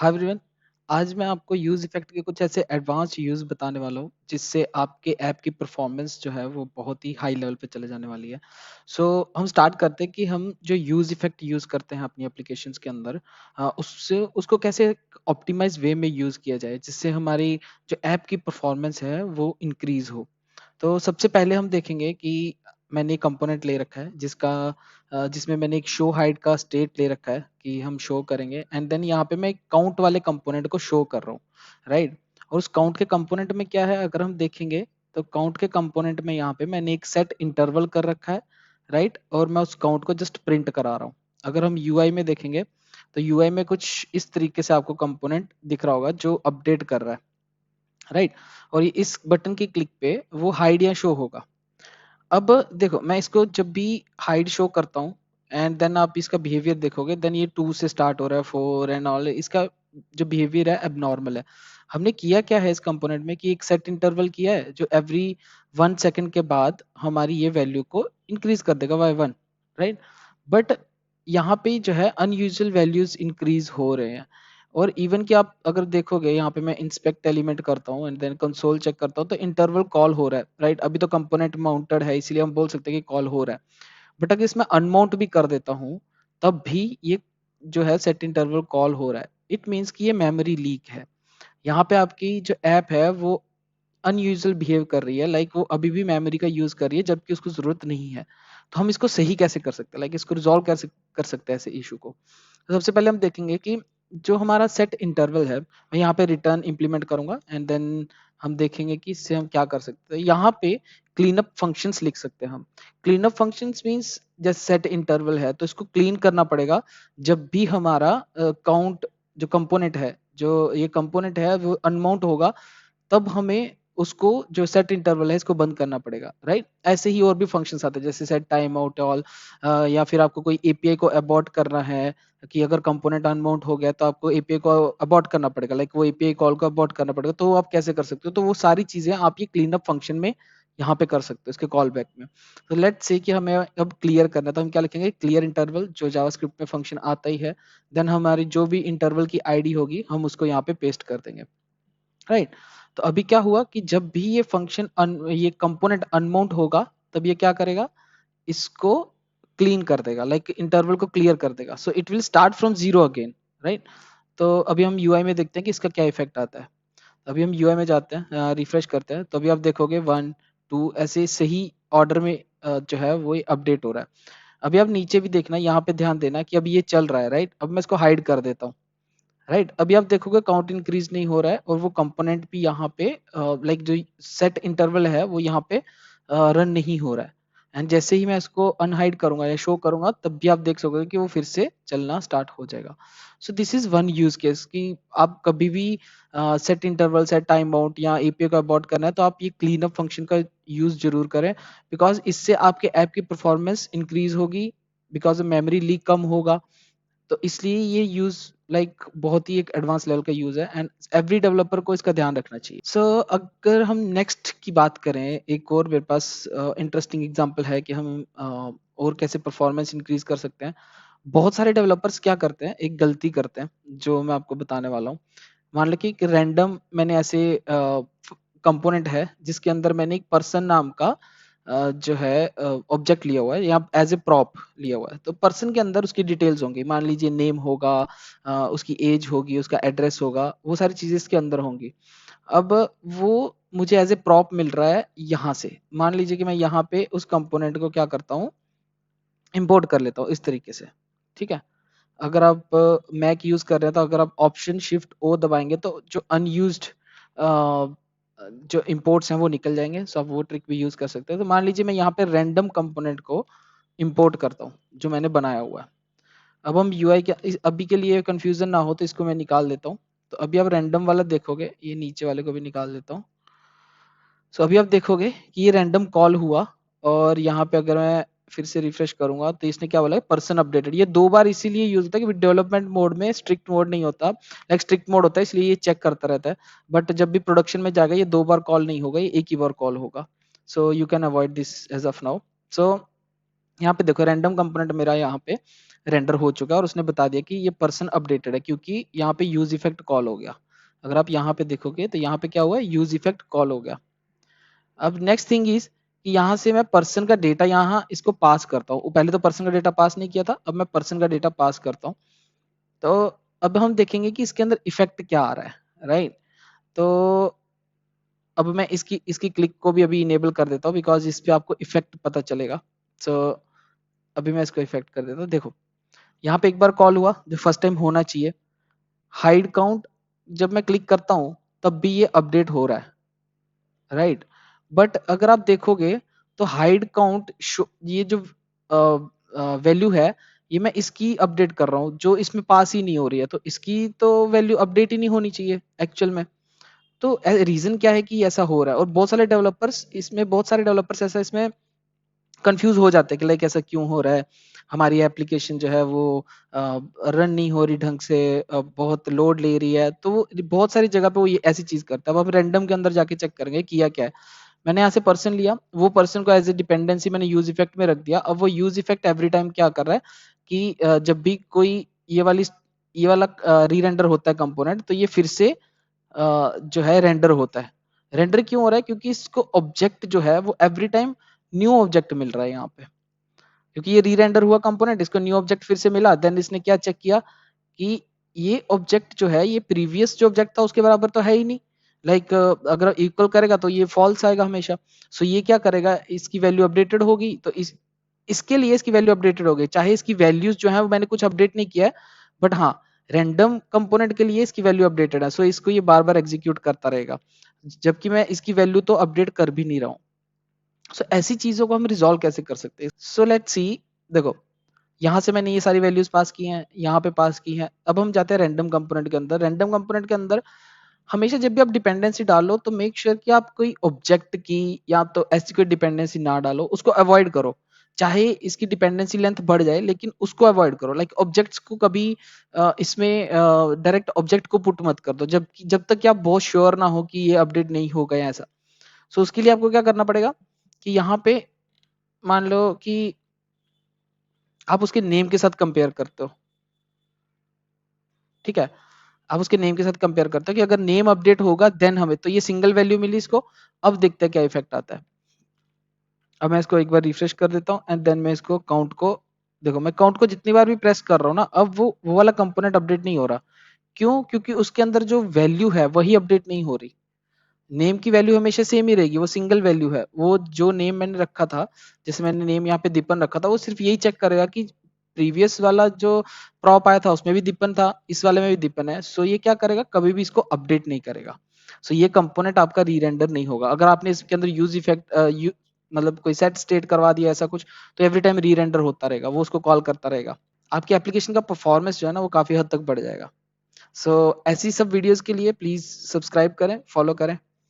Hi everyone. आज मैं आपको यूज इफेक्ट के कुछ ऐसे एडवांस यूज बताने वाला हूँ जिससे आपके ऐप की परफॉर्मेंस जो है वो बहुत ही हाई लेवल पे चले जाने वाली है। हम स्टार्ट करते हैं कि हम जो यूज इफेक्ट यूज करते हैं अपनी एप्लीकेशंस के अंदर, उससे उसको कैसे ऑप्टिमाइज वे में यूज किया जाए जिससे हमारी जो ऐप की परफॉर्मेंस है वो इंक्रीज हो। तो सबसे पहले हम देखेंगे कि मैंने एक कंपोनेंट ले रखा है जिसमें मैंने एक शो हाइड का स्टेट ले रखा है कि हम शो करेंगे, एंड देन यहाँ पे मैं एक काउंट वाले कंपोनेंट को शो कर रहा हूँ, राइट। और उस काउंट के कंपोनेंट में क्या है, अगर हम देखेंगे तो काउंट के कंपोनेंट में यहाँ पे मैंने एक सेट इंटरवल कर रखा है, राइट। और मैं उस काउंट को जस्ट प्रिंट करा रहा हूँ। अगर हम यूआई में देखेंगे तो यूआई में कुछ इस तरीके से आपको कंपोनेंट दिख रहा होगा जो अपडेट कर रहा है, राइट। और ये इस बटन की क्लिक पे वो हाइड या शो होगा। अब देखो, मैं इसको जब भी हाइड शो करता हूँ एंड देन आप इसका बिहेवियर देखोगे, देन ये 2 से स्टार्ट हो रहा है, 4 एंड ऑल। इसका जो बिहेवियर है एबनॉर्मल है। हमने किया क्या है इस कंपोनेंट में कि एक सेट इंटरवल किया है जो एवरी 1 सेकंड के बाद हमारी ये वैल्यू को इंक्रीज कर देगा बाय 1, राइट। बट यहाँ पे जो है अनयूजुअल वैल्यूज इंक्रीज हो रहे हैं। और इवन कि आप अगर देखोगे यहाँ पे मैं इंस्पेक्ट एलिमेंट करता हूँ एंड देन कंसोल चेक करता हूँ तो इंटरवल कॉल हो रहा है, राइट। अभी तो कंपोनेंट माउंटेड है इसलिए हम बोल सकते हैं कि कॉल हो रहा है। बट अगर इसमें अनमाउंट भी कर देता हूँ तब भी ये जो है सेट इंटरवल कॉल हो रहा है। इट मीन्स कि ये मेमोरी लीक है। यहाँ पे आपकी जो ऐप है वो अनयूजुअल बिहेव कर रही है, लाइक वो अभी भी मेमोरी का यूज कर रही है जबकि उसको जरूरत नहीं है। तो हम इसको सही कैसे कर सकते हैं, लाइक इसको रिजॉल्व कैसे कर सकते हैं ऐसे इशू को। तो सबसे पहले हम देखेंगे कि जो हमारा सेट इंटरवल है, मैं यहाँ पे रिटर्न इंप्लीमेंट करूंगा एंड देन हम देखेंगे कि इससे हम क्या कर सकते हैं। यहाँ पे क्लीन अप फंक्शंस लिख सकते हैं हम। क्लीन अप फंक्शंस मींस जैसे सेट इंटरवल है तो इसको क्लीन करना पड़ेगा जब भी हमारा काउंट जो कंपोनेंट है, जो ये कंपोनेंट है वो अनमाउंट होगा, तब हमें उसको जो सेट इंटरवल है इसको बंद करना पड़ेगा, राइट। ऐसे ही और भी फंक्शंस आते हैं जैसे सेट टाइम आउट ऑल, या फिर आपको कोई एपीआई को अबॉर्ट करना है कि अगर कंपोनेंट अनमाउंट हो गया तो आपको एपीआई को अबॉर्ट करना पड़ेगा, लाइक वो एपीआई कॉल को अबॉर्ट करना पड़ेगा। तो आप कैसे कर सकते हो, तो वो सारी चीजें आप ये क्लीन अप फंक्शन में यहाँ पे कर सकते हो इसके कॉल बैक में। तो लेट्स से कि हमें अब क्लियर करना है तो हम क्या लिखेंगे, क्लियर इंटरवल, जो जावास्क्रिप्ट में फंक्शन आता ही है। देन हमारी जो भी इंटरवल की आईडी होगी हम उसको यहाँ पे पेस्ट कर देंगे, राइट। तो अभी क्या हुआ कि जब भी ये फंक्शन ये कंपोनेंट अनमाउंट होगा तब ये क्या करेगा, इसको क्लीन कर देगा, लाइक इंटरवल को क्लियर कर देगा। So it will start from zero again, right. तो अभी हम यूआई में देखते हैं कि इसका क्या इफेक्ट आता है। अभी हम यूआई में जाते हैं, रिफ्रेश करते हैं तो अभी आप देखोगे 1 2 ऐसे सही ऑर्डर में जो है वो अपडेट हो रहा है। अभी आप नीचे भी देखना, यहाँ पे ध्यान देना कि अभी ये चल रहा है, राइट। अब मैं इसको हाइड कर देता हूँ, राइट। अभी आप देखोगे काउंट इंक्रीज नहीं हो रहा है और वो कंपोनेंट भी यहाँ पे लाइक जो सेट इंटरवल है वो यहाँ पे रन नहीं हो रहा है। एंड जैसे ही मैं इसको अनहाइड करूंगा या शो करूंगा तब भी आप देख सकोगे कि वो फिर से चलना स्टार्ट हो जाएगा। So this is one use case कि आप कभी भी set interval, set time out या एपीआई का अबॉर्ट करना है तो आप ये क्लीन अप फंक्शन का यूज जरूर करें, बिकॉज इससे आपके ऐप की परफॉर्मेंस इंक्रीज होगी, बिकॉज मेमोरी लीक कम होगा। तो इसलिए ये यूज लाइक बहुत ही एक एडवांस लेवल का यूज है एंड एवरी डेवलपर को इसका ध्यान रखना चाहिए। अगर हम नेक्स्ट की बात करें, एक और मेरे पास इंटरेस्टिंग एग्जांपल है कि हम और कैसे परफॉर्मेंस इंक्रीज कर सकते हैं। बहुत सारे डेवलपर्स क्या करते हैं, एक गलती करते हैं जो मैं आपको बताने वाला हूँ। मान लो कि एक रैंडम मैंने ऐसे कंपोनेंट है जिसके अंदर मैंने एक पर्सन नाम का जो है ऑब्जेक्ट लिया हुआ है या एज ए प्रॉप लिया हुआ है। तो पर्सन के अंदर उसकी डिटेल्स होंगी, मान लीजिए नेम होगा, उसकी एज होगी, उसका एड्रेस होगा, वो सारी चीजें इसके अंदर होंगी। अब वो मुझे एज ए प्रॉप मिल रहा है यहाँ से। मान लीजिए कि मैं यहाँ पे उस कंपोनेंट को क्या करता हूँ, इंपोर्ट कर लेता हूँ इस तरीके से, ठीक है। अगर आप मैक यूज कर रहे हैं तो अगर आप ऑप्शन शिफ्ट ओ दबाएंगे तो जो अनयूज्ड जो इंपोर्ट्स हैं वो निकल जाएंगे। सो आप वो ट्रिक भी यूज कर सकते हैं। तो मान लीजिए मैं यहाँ पे रैंडम कंपोनेंट को इंपोर्ट करता हूँ जो मैंने बनाया हुआ है। अब हम यूआई के अभी के लिए कंफ्यूजन ना हो तो इसको मैं निकाल देता हूँ। तो अभी आप रैंडम वाला देखोगे, ये नीचे वाले को भी निकाल देता हूँ। सो अभी आप देखोगे कि ये रैंडम कॉल हुआ और यहाँ पे अगर मैं फिर से रिफ्रेश करूंगा तो इसने क्या बोला है, पर्सन अपडेटेड। ये 2 बार इसीलिए यूज होता है कि डेवलपमेंट मोड में स्ट्रिक्ट मोड नहीं होता, लाइक स्ट्रिक्ट मोड होता है इसलिए ये चेक करता रहता है। बट जब भी प्रोडक्शन में जाएगा ये 2 बार कॉल नहीं होगा, ये एक ही बार कॉल होगा। So you can avoid this as of now. So यहाँ पे देखो रैंडम कंपोनेंट मेरा यहाँ पे रेंडर हो चुका है और उसने बता दिया कि ये पर्सन अपडेटेड है, क्योंकि यहाँ पे यूज इफेक्ट कॉल हो गया। अगर आप यहाँ पे देखोगे तो यहाँ पे क्या हुआ है, यूज इफेक्ट कॉल हो गया। अब नेक्स्ट थिंग इज कि यहाँ से मैं पर्सन का डेटा यहाँ इसको पास करता हूँ। पहले तो पर्सन का डेटा पास नहीं किया था, अब मैं पर्सन का डेटा पास करता हूँ। तो अब हम देखेंगे कि इसके अंदर इफेक्ट क्या आ रहा है, राइट। तो अब मैं इसकी इसकी क्लिक को भी अभी इनेबल कर देता हूँ, बिकॉज इस पे आपको इफेक्ट पता चलेगा। सो अभी मैं इसको इफेक्ट कर देता हूँ। देखो यहाँ पे एक बार कॉल हुआ जो फर्स्ट टाइम होना चाहिए। हाइड काउंट जब मैं क्लिक करता हूँ तब भी ये अपडेट हो रहा है, राइट। बट अगर आप देखोगे तो हाइड काउंट ये जो वैल्यू है, ये मैं इसकी अपडेट कर रहा हूँ जो इसमें पास ही नहीं हो रही है, तो इसकी तो वैल्यू अपडेट ही नहीं होनी चाहिए एक्चुअल में। तो रीजन क्या है कि ऐसा हो रहा है, और बहुत सारे डेवलपर्स ऐसा इसमें कंफ्यूज हो जाते हैं कि लाइक ऐसा क्यों हो रहा है, हमारी एप्लीकेशन जो है वो रन नहीं हो रही ढंग से, बहुत लोड ले रही है। तो वो बहुत सारी जगह पे वो ये ऐसी चीज करता है। अब हम रैंडम के अंदर जाके चेक करेंगे किया क्या है। मैंने यहाँ से पर्सन लिया, वो पर्सन को एज ए डिपेंडेंसी मैंने यूज इफेक्ट में रख दिया। अब वो यूज इफेक्ट एवरी टाइम क्या कर रहा है कि जब भी कोई ये वाला री रेंडर होता है कंपोनेंट, तो ये फिर से जो है रेंडर होता है। रेंडर क्यों हो रहा है, क्योंकि इसको ऑब्जेक्ट जो है वो एवरी टाइम न्यू ऑब्जेक्ट मिल रहा है यहाँ पे, क्योंकि ये री रेंडर हुआ कंपोनेंट, इसको न्यू ऑब्जेक्ट फिर से मिला। देन इसने क्या चेक किया कि ये ऑब्जेक्ट जो है ये प्रीवियस जो ऑब्जेक्ट था उसके बराबर तो है ही नहीं। लाइक अगर इक्वल करेगा तो ये फॉल्स आएगा हमेशा। सो ये क्या करेगा, इसकी वैल्यू अपडेटेड होगी, तो इसके लिए इसकी वैल्यू अपडेटेड हो गई, चाहे इसकी वैल्यूज जो है वो मैंने कुछ अपडेट नहीं किया है, बट हाँ रैंडम कंपोनेंट के लिए इसकी वैल्यू अपडेटेड है। सो इसको ये बार बार एग्जीक्यूट करता रहेगा, जबकि मैं इसकी वैल्यू तो अपडेट कर भी नहीं रहा हूँ। सो ऐसी चीजों को हम रिजॉल्व कैसे कर सकते हैं। सो लेट्स सी, देखो यहाँ से मैंने ये सारी वैल्यूज पास की हैं, यहाँ पे पास की हैं। अब हम जाते हैं रैंडम कंपोनेंट के अंदर। रैंडम कंपोनेंट के अंदर हमेशा जब भी आप डिपेंडेंसी डालो तो मेक श्योर कि आप कोई ऑब्जेक्ट की या तो ऐसी कोई डिपेंडेंसी ना डालो, उसको अवॉइड करो। चाहे इसकी डिपेंडेंसी लेंथ बढ़ जाए लेकिन उसको अवॉइड करो। लाइक ऑब्जेक्ट्स को कभी इसमें डायरेक्ट ऑब्जेक्ट को पुट मत कर दो जब तक कि आप बहुत श्योर ना हो कि ये अपडेट नहीं होगा या ऐसा। सो उसके लिए आपको क्या करना पड़ेगा कि यहाँ पे मान लो कि आप उसके नेम के साथ कंपेयर करते हो, ठीक है। आप उसके नेम के साथ कंपेयर करते हो कि अगर नेम अपडेट होगा देन हमें तो ये सिंगल वैल्यू मिली इसको। अब देखते हैं क्या इफेक्ट आता है। अब मैं इसको एक बार रिफ्रेश कर देता हूँ एंड देन मैं इसको काउंट को, देखो मैं काउंट को जितनी बार भी प्रेस कर रहा हूँ ना, अब वो वाला कंपोनेंट अपडेट नहीं हो रहा। क्यों? क्योंकि उसके अंदर जो वैल्यू है वही अपडेट नहीं हो रही। नेम की वैल्यू हमेशा सेम ही रहेगी, वो सिंगल वैल्यू है। वो जो नेम मैंने रखा था, जैसे मैंने नेम यहाँ पे दीपन रखा था, वो सिर्फ यही चेक करेगा कि प्रीवियस वाला जो प्रॉप आया था उसमें भी दीपन था, इस वाले में भी दीपन है। सो ये क्या करेगा, कभी भी इसको अपडेट नहीं करेगा। सो ये कंपोनेंट आपका री रेंडर नहीं होगा। अगर आपने इसके अंदर यूज इफेक्ट मतलब कोई सेट स्टेट करवा दिया ऐसा कुछ, तो एवरी टाइम री रेंडर होता रहेगा, वो उसको कॉल करता रहेगा। आपकी एप्लीकेशन का परफॉर्मेंस जो है ना वो काफी हद तक बढ़ जाएगा। सो ऐसी सब वीडियोस के लिए प्लीज सब्सक्राइब करें, फॉलो करें।